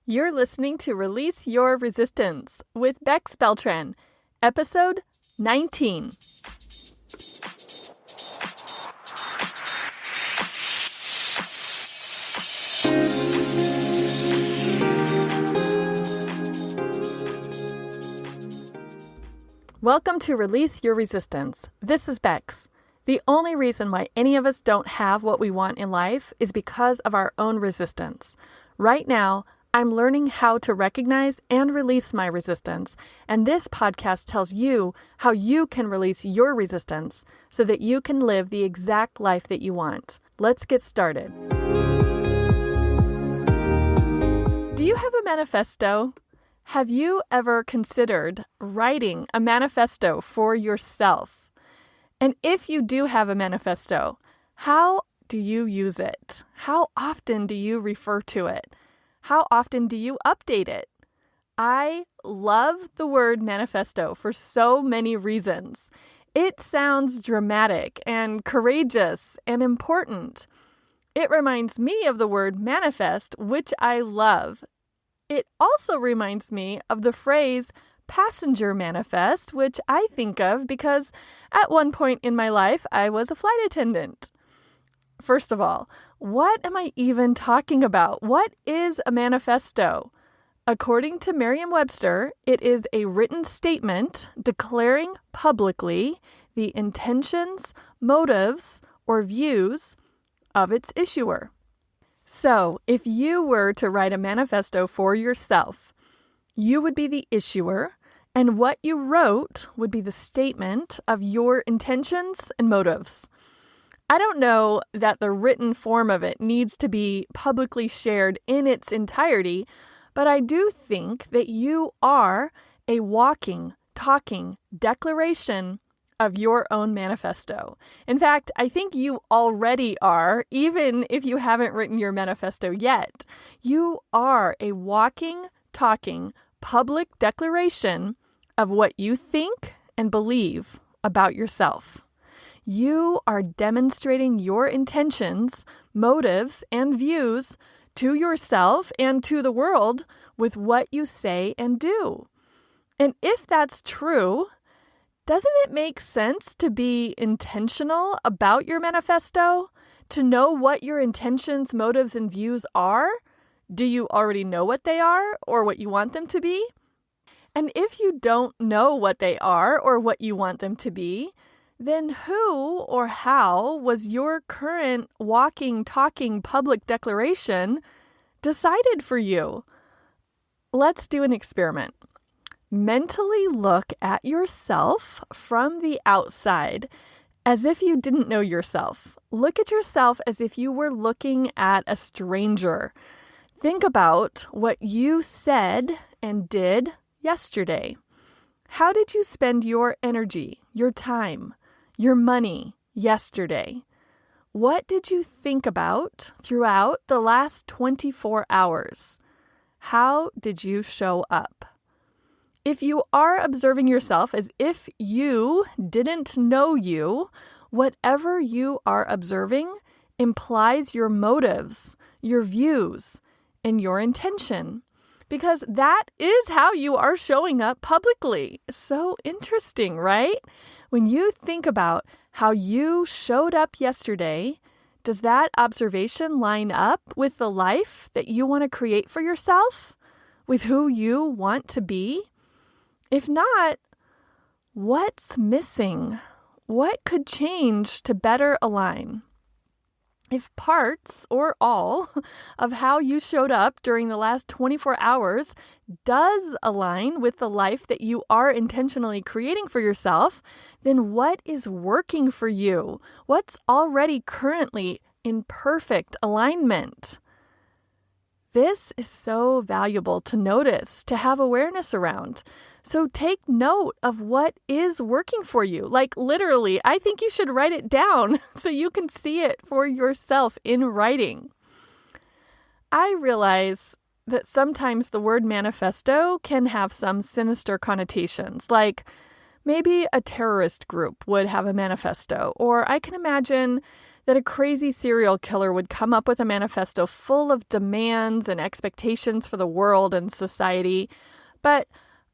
You're listening to Release Your Resistance with Bex Beltran, episode 19. Welcome to Release Your Resistance. This is Bex. The only reason why any of us don't have what we want in life is because of our own resistance. Right now, I'm learning how to recognize and release my resistance, and this podcast tells you how you can release your resistance so that you can live the exact life that you want. Let's get started. Do you have a manifesto? Have you ever considered writing a manifesto for yourself? And if you do have a manifesto, how do you use it? How often do you refer to it? How often do you update it? I love the word manifesto for so many reasons. It sounds dramatic and courageous and important. It reminds me of the word manifest, which I love. It also reminds me of the phrase passenger manifest, which I think of because at one point in my life, I was a flight attendant. First of all, what am I even talking about? What is a manifesto? According to Merriam-Webster, it is a written statement declaring publicly the intentions, motives, or views of its issuer. So, if you were to write a manifesto for yourself, you would be the issuer, and what you wrote would be the statement of your intentions and motives. I don't know that the written form of it needs to be publicly shared in its entirety, but I do think that you are a walking, talking declaration of your own manifesto. In fact, I think you already are, even if you haven't written your manifesto yet. You are a walking, talking, public declaration of what you think and believe about yourself. You are demonstrating your intentions, motives, and views to yourself and to the world with what you say and do. And if that's true, doesn't it make sense to be intentional about your manifesto? To know what your intentions, motives, and views are? Do you already know what they are or what you want them to be? And if you don't know what they are or what you want them to be, then who or how was your current walking, talking public declaration decided for you? Let's do an experiment. Mentally look at yourself from the outside as if you didn't know yourself. Look at yourself as if you were looking at a stranger. Think about what you said and did yesterday. How did you spend your energy, your time, your money yesterday? What did you think about throughout the last 24 hours? How did you show up? If you are observing yourself as if you didn't know you, whatever you are observing implies your motives, your views, and your intention. Because that is how you are showing up publicly. So interesting, right? When you think about how you showed up yesterday, does that observation line up with the life that you want to create for yourself? With who you want to be? If not, what's missing? What could change to better align? If parts or all of how you showed up during the last 24 hours does align with the life that you are intentionally creating for yourself, then what is working for you? What's already currently in perfect alignment? This is so valuable to notice, to have awareness around. So take note of what is working for you. Like literally, I think you should write it down so you can see it for yourself in writing. I realize that sometimes the word manifesto can have some sinister connotations, like maybe a terrorist group would have a manifesto, or I can imagine that a crazy serial killer would come up with a manifesto full of demands and expectations for the world and society. But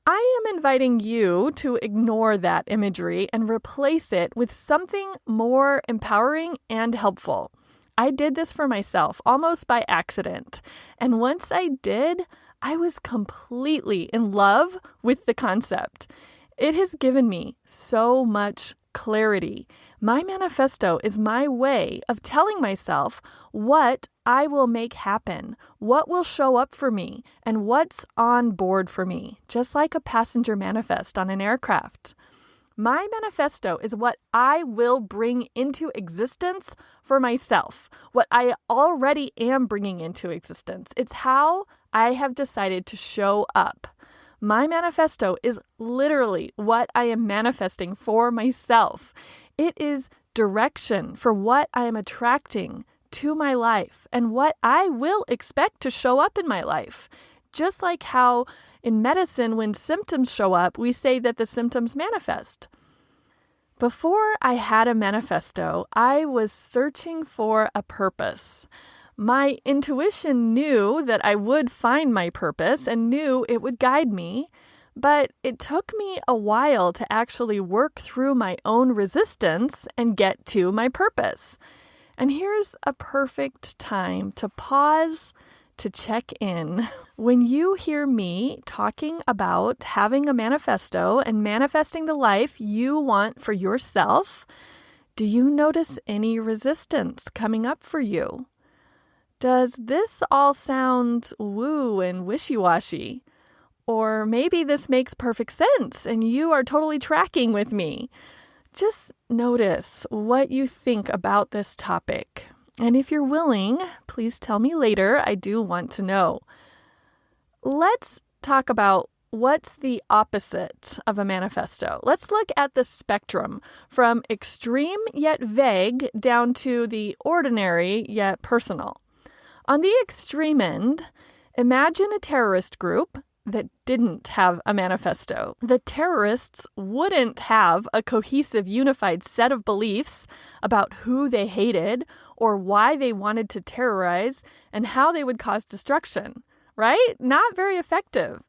I am inviting you to ignore that imagery and replace it with something more empowering and helpful. I did this for myself almost by accident. And once I did, I was completely in love with the concept. It has given me so much clarity. My manifesto is my way of telling myself what I will make happen, what will show up for me, and what's on board for me, just like a passenger manifest on an aircraft. My manifesto is what I will bring into existence for myself, what I already am bringing into existence. It's how I have decided to show up. My manifesto is literally what I am manifesting for myself. It is direction for what I am attracting to my life and what I will expect to show up in my life. Just like how in medicine, when symptoms show up, we say that the symptoms manifest. Before I had a manifesto, I was searching for a purpose. My intuition knew that I would find my purpose and knew it would guide me, but it took me a while to actually work through my own resistance and get to my purpose. And here's a perfect time to pause to check in. When you hear me talking about having a manifesto and manifesting the life you want for yourself, do you notice any resistance coming up for you? Does this all sound woo and wishy-washy? Or maybe this makes perfect sense and you are totally tracking with me. Just notice what you think about this topic. And if you're willing, please tell me later. I do want to know. Let's talk about what's the opposite of a manifesto. Let's look at the spectrum from extreme yet vague down to the ordinary yet personal. On the extreme end, imagine a terrorist group that didn't have a manifesto. The terrorists wouldn't have a cohesive, unified set of beliefs about who they hated or why they wanted to terrorize and how they would cause destruction, right? Not very effective.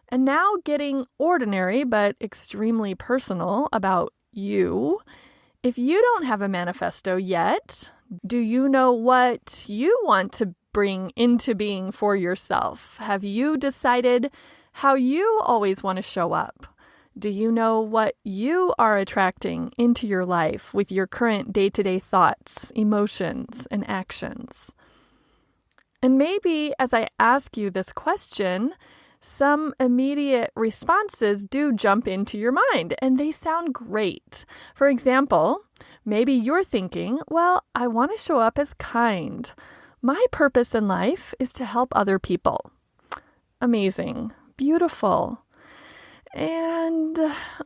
And now getting ordinary but extremely personal about you. If you don't have a manifesto yet, do you know what you want to bring into being for yourself? Have you decided how you always want to show up? Do you know what you are attracting into your life with your current day-to-day thoughts, emotions, and actions? And maybe as I ask you this question, some immediate responses do jump into your mind, and they sound great. For example, maybe you're thinking, well, I want to show up as kind. My purpose in life is to help other people. Amazing. Beautiful. And,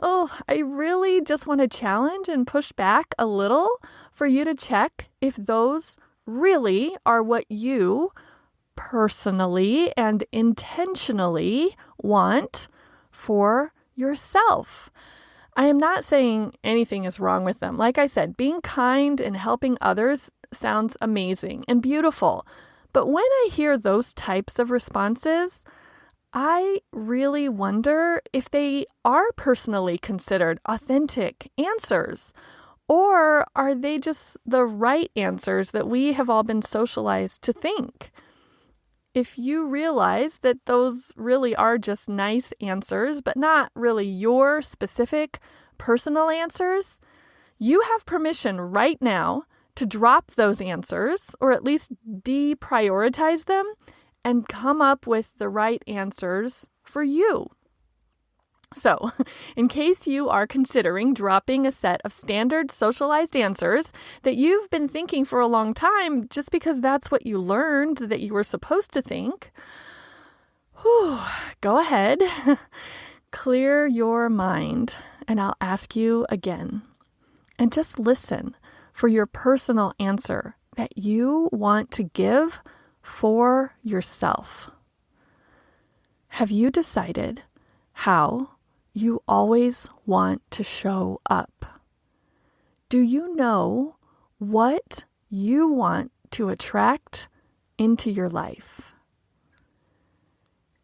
I really just want to challenge and push back a little for you to check if those really are what you personally and intentionally want for yourself. I am not saying anything is wrong with them. Like I said, being kind and helping others sounds amazing and beautiful. But when I hear those types of responses, I really wonder if they are personally considered authentic answers, or are they just the right answers that we have all been socialized to think? If you realize that those really are just nice answers, but not really your specific personal answers, you have permission right now to drop those answers, or at least deprioritize them, and come up with the right answers for you. So, in case you are considering dropping a set of standard socialized answers that you've been thinking for a long time just because that's what you learned that you were supposed to think, go ahead, clear your mind, and I'll ask you again. And just listen for your personal answer that you want to give for yourself. Have you decided how you always want to show up? Do you know what you want to attract into your life.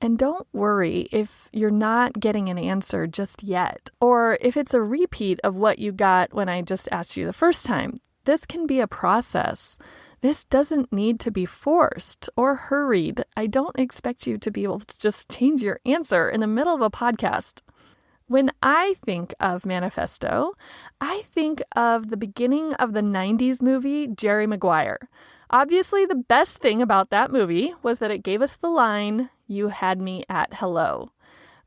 And don't worry if you're not getting an answer just yet, or if it's a repeat of what you got when I just asked you the first time. This can be a process. This doesn't need to be forced or hurried. I don't expect you to be able to just change your answer in the middle of a podcast. When I think of Manifesto, I think of the beginning of the 90s movie, Jerry Maguire. Obviously, the best thing about that movie was that it gave us the line, "You had me at hello."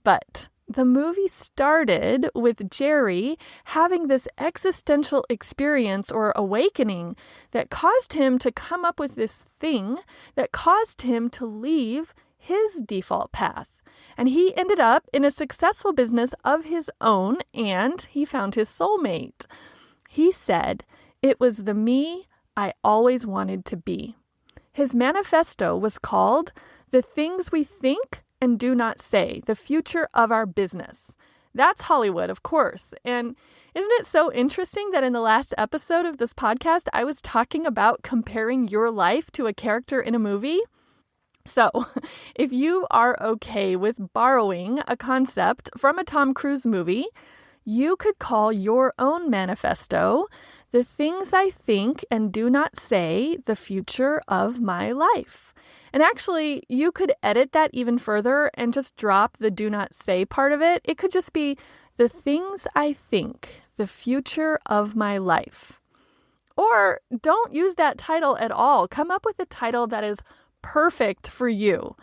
But the movie started with Jerry having this existential experience or awakening that caused him to come up with this thing that caused him to leave his default path. And he ended up in a successful business of his own, and he found his soulmate. He said, "It was the me I always wanted to be." His manifesto was called "The Things We Think and Do Not Say, the Future of Our Business." That's Hollywood, of course. And isn't it so interesting that in the last episode of this podcast, I was talking about comparing your life to a character in a movie? So, if you are okay with borrowing a concept from a Tom Cruise movie, you could call your own manifesto "The Things I Think and Do Not Say, the Future of My Life." And actually, you could edit that even further and just drop the "do not say" part of it. It could just be "The Things I Think, the Future of My Life." Or don't use that title at all. Come up with a title that is perfect for you.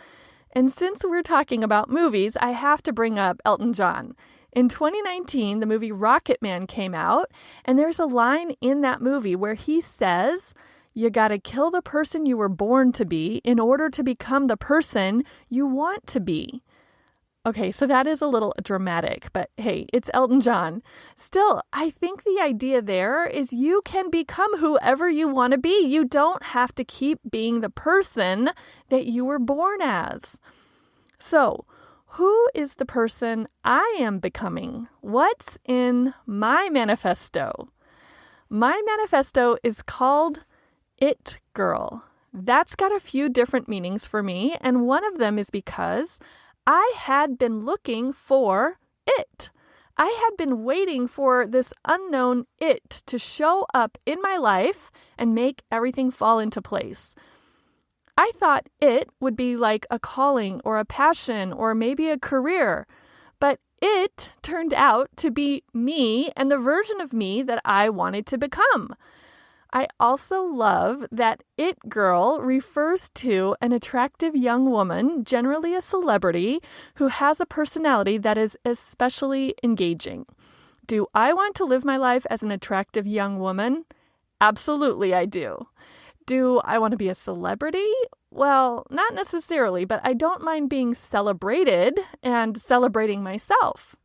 And since we're talking about movies, I have to bring up Elton John. In 2019, the movie Rocketman came out, and there's a line in that movie where he says, "You gotta kill the person you were born to be in order to become the person you want to be." Okay, so that is a little dramatic, but hey, it's Elton John. Still, I think the idea there is you can become whoever you want to be. You don't have to keep being the person that you were born as. So, who is the person I am becoming? What's in my manifesto? My manifesto is called It Girl. That's got a few different meanings for me, and one of them is because I had been looking for it. I had been waiting for this unknown it to show up in my life and make everything fall into place. I thought it would be like a calling or a passion or maybe a career, but it turned out to be me and the version of me that I wanted to become. I also love that it girl refers to an attractive young woman, generally a celebrity, who has a personality that is especially engaging. Do I want to live my life as an attractive young woman? Absolutely, I do. Do I want to be a celebrity? Well, not necessarily, but I don't mind being celebrated and celebrating myself.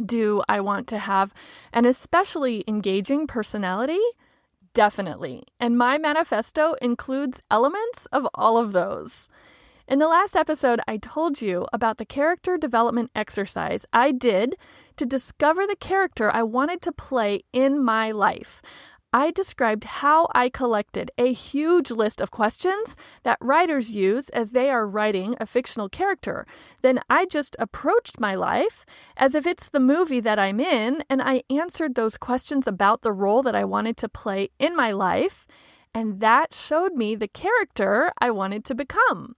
Do I want to have an especially engaging personality? Definitely. And my manifesto includes elements of all of those. In the last episode, I told you about the character development exercise I did to discover the character I wanted to play in my life. I described how I collected a huge list of questions that writers use as they are writing a fictional character. Then I just approached my life as if it's the movie that I'm in, and I answered those questions about the role that I wanted to play in my life, and that showed me the character I wanted to become.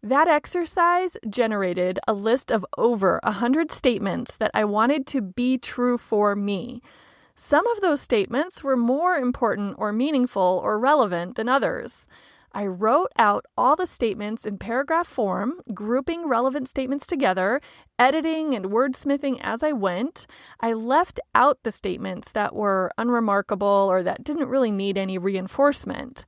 That exercise generated a list of over 100 statements that I wanted to be true for me. Some of those statements were more important or meaningful or relevant than others. I wrote out all the statements in paragraph form, grouping relevant statements together, editing and wordsmithing as I went. I left out the statements that were unremarkable or that didn't really need any reinforcement.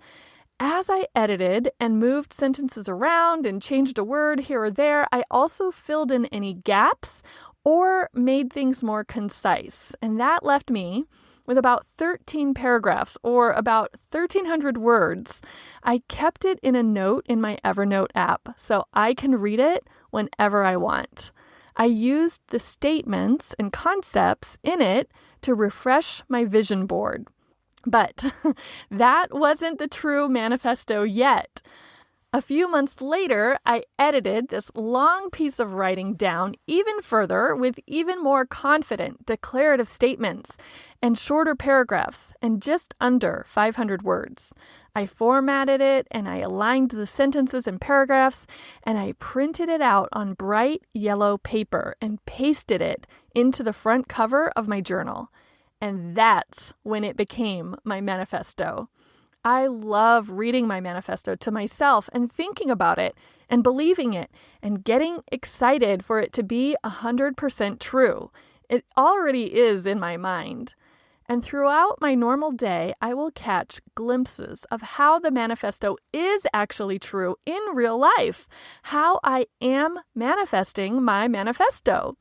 As I edited and moved sentences around and changed a word here or there, I also filled in any gaps or made things more concise. And that left me with about 13 paragraphs or about 1,300 words. I kept it in a note in my Evernote app so I can read it whenever I want. I used the statements and concepts in it to refresh my vision board. But that wasn't the true manifesto yet. A few months later, I edited this long piece of writing down even further with even more confident declarative statements and shorter paragraphs and just under 500 words. I formatted it and I aligned the sentences and paragraphs and I printed it out on bright yellow paper and pasted it into the front cover of my journal. And that's when it became my manifesto. I love reading my manifesto to myself and thinking about it and believing it and getting excited for it to be 100% true. It already is in my mind. And throughout my normal day, I will catch glimpses of how the manifesto is actually true in real life, how I am manifesting my manifesto.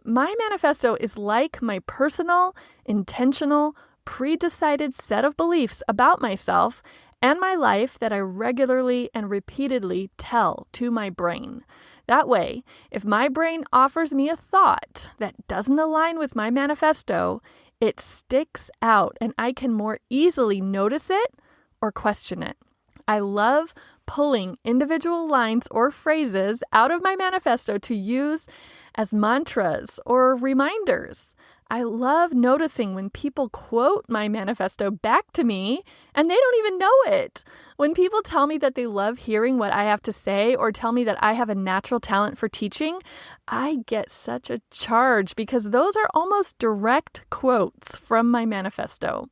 My manifesto is like my personal, intentional, pre-decided set of beliefs about myself and my life that I regularly and repeatedly tell to my brain. That way, if my brain offers me a thought that doesn't align with my manifesto, it sticks out and I can more easily notice it or question it. I love pulling individual lines or phrases out of my manifesto to use as mantras or reminders. I love noticing when people quote my manifesto back to me and they don't even know it. When people tell me that they love hearing what I have to say or tell me that I have a natural talent for teaching, I get such a charge because those are almost direct quotes from my manifesto.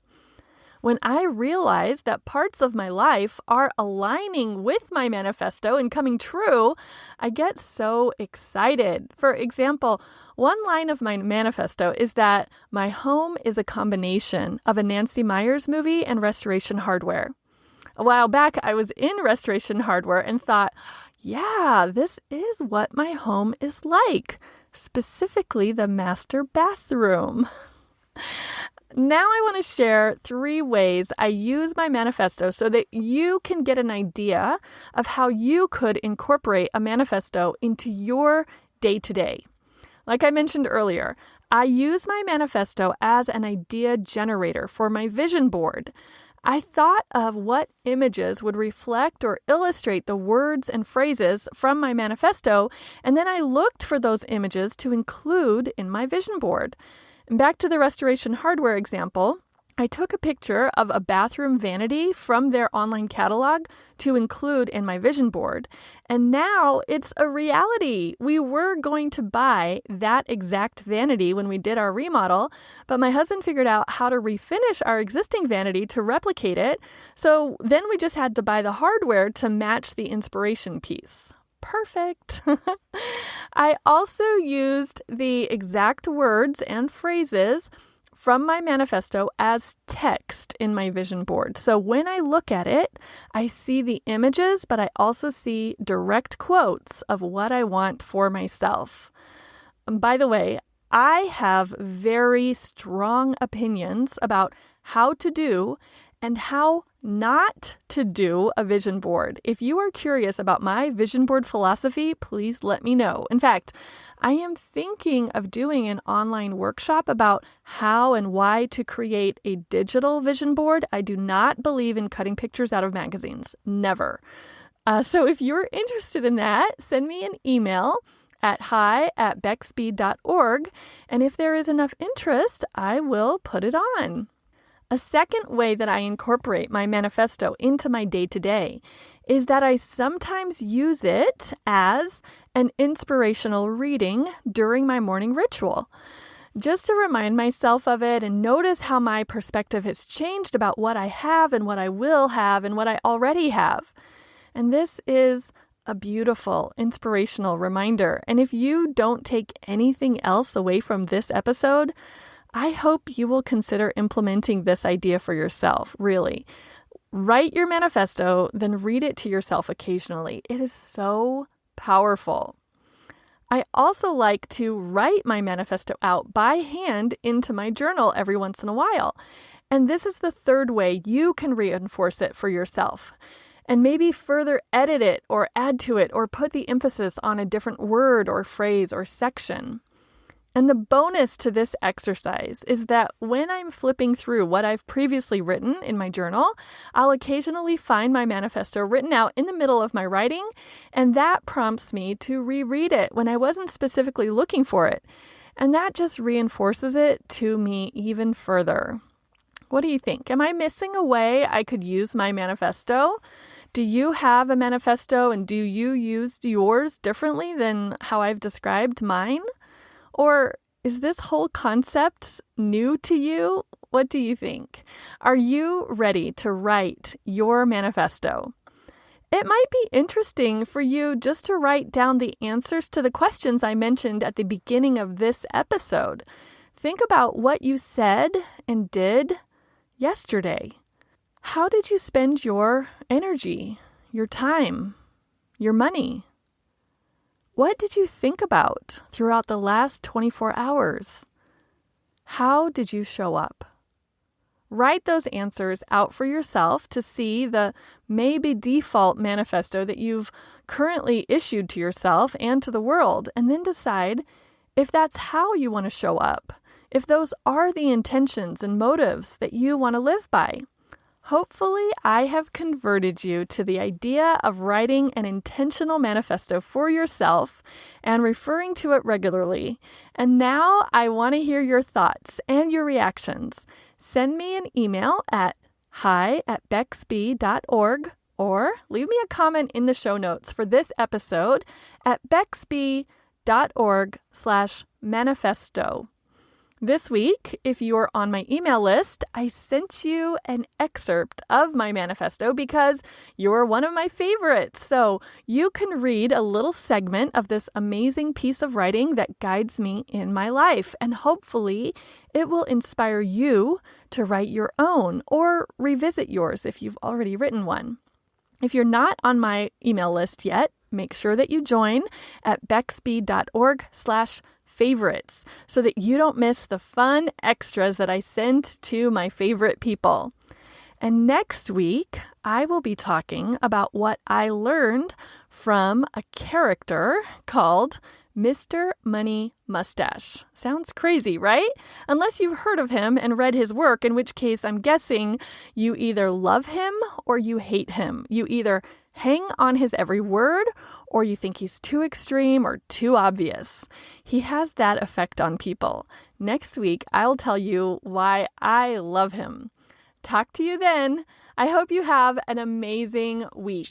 When I realize that parts of my life are aligning with my manifesto and coming true, I get so excited. For example, one line of my manifesto is that my home is a combination of a Nancy Meyers movie and Restoration Hardware. A while back, I was in Restoration Hardware and thought, yeah, this is what my home is like, specifically the master bathroom. Now I want to share 3 ways I use my manifesto so that you can get an idea of how you could incorporate a manifesto into your day-to-day. Like I mentioned earlier, I use my manifesto as an idea generator for my vision board. I thought of what images would reflect or illustrate the words and phrases from my manifesto, and then I looked for those images to include in my vision board. Back to the Restoration Hardware example, I took a picture of a bathroom vanity from their online catalog to include in my vision board, and now it's a reality. We were going to buy that exact vanity when we did our remodel, but my husband figured out how to refinish our existing vanity to replicate it, so then we just had to buy the hardware to match the inspiration piece. Perfect. I also used the exact words and phrases from my manifesto as text in my vision board. So when I look at it, I see the images, but I also see direct quotes of what I want for myself. By the way, I have very strong opinions about how to do and how not to do a vision board. If you are curious about my vision board philosophy, please let me know. In fact, I am thinking of doing an online workshop about how and why to create a digital vision board. I do not believe in cutting pictures out of magazines. Never. So if you're interested in that, send me an email at hi@bexby.org. And if there is enough interest, I will put it on. A second way that I incorporate my manifesto into my day-to-day is that I sometimes use it as an inspirational reading during my morning ritual, just to remind myself of it and notice how my perspective has changed about what I have and what I will have and what I already have. And this is a beautiful, inspirational reminder. And if you don't take anything else away from this episode, I hope you will consider implementing this idea for yourself, really. Write your manifesto, then read it to yourself occasionally. It is so powerful. I also like to write my manifesto out by hand into my journal every once in a while. And this is the third way you can reinforce it for yourself. And maybe further edit it or add to it or put the emphasis on a different word or phrase or section. And the bonus to this exercise is that when I'm flipping through what I've previously written in my journal, I'll occasionally find my manifesto written out in the middle of my writing, and that prompts me to reread it when I wasn't specifically looking for it. And that just reinforces it to me even further. What do you think? Am I missing a way I could use my manifesto? Do you have a manifesto, and do you use yours differently than how I've described mine? Or is this whole concept new to you? What do you think? Are you ready to write your manifesto? It might be interesting for you just to write down the answers to the questions I mentioned at the beginning of this episode. Think about what you said and did yesterday. How did you spend your energy, your time, your money? What did you think about throughout the last 24 hours? How did you show up? Write those answers out for yourself to see the maybe default manifesto that you've currently issued to yourself and to the world, and then decide if that's how you want to show up, if those are the intentions and motives that you want to live by. Hopefully, I have converted you to the idea of writing an intentional manifesto for yourself and referring to it regularly. And now I want to hear your thoughts and your reactions. Send me an email at hi@bexb.org or leave me a comment in the show notes for this episode at bexb.org/manifesto. This week, if you're on my email list, I sent you an excerpt of my manifesto because you're one of my favorites. So you can read a little segment of this amazing piece of writing that guides me in my life. And hopefully it will inspire you to write your own or revisit yours if you've already written one. If you're not on my email list yet, make sure that you join at bexb.org/favorites so that you don't miss the fun extras that I send to my favorite people. And next week, I will be talking about what I learned from a character called Mr. Money Mustache. Sounds crazy, right? Unless you've heard of him and read his work, in which case I'm guessing you either love him or you hate him. You either hang on his every word or you think he's too extreme or too obvious. He has that effect on people. Next week, I'll tell you why I love him. Talk to you then. I hope you have an amazing week.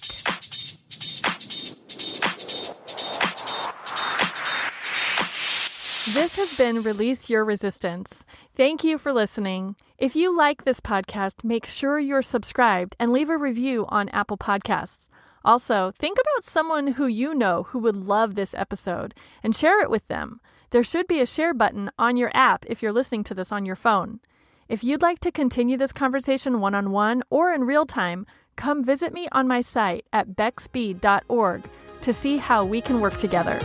This has been Release Your Resistance. Thank you for listening. If you like this podcast, make sure you're subscribed and leave a review on Apple Podcasts. Also, think about someone who you know who would love this episode and share it with them. There should be a share button on your app if you're listening to this on your phone. If you'd like to continue this conversation one-on-one or in real time, come visit me on my site at bexb.org to see how we can work together.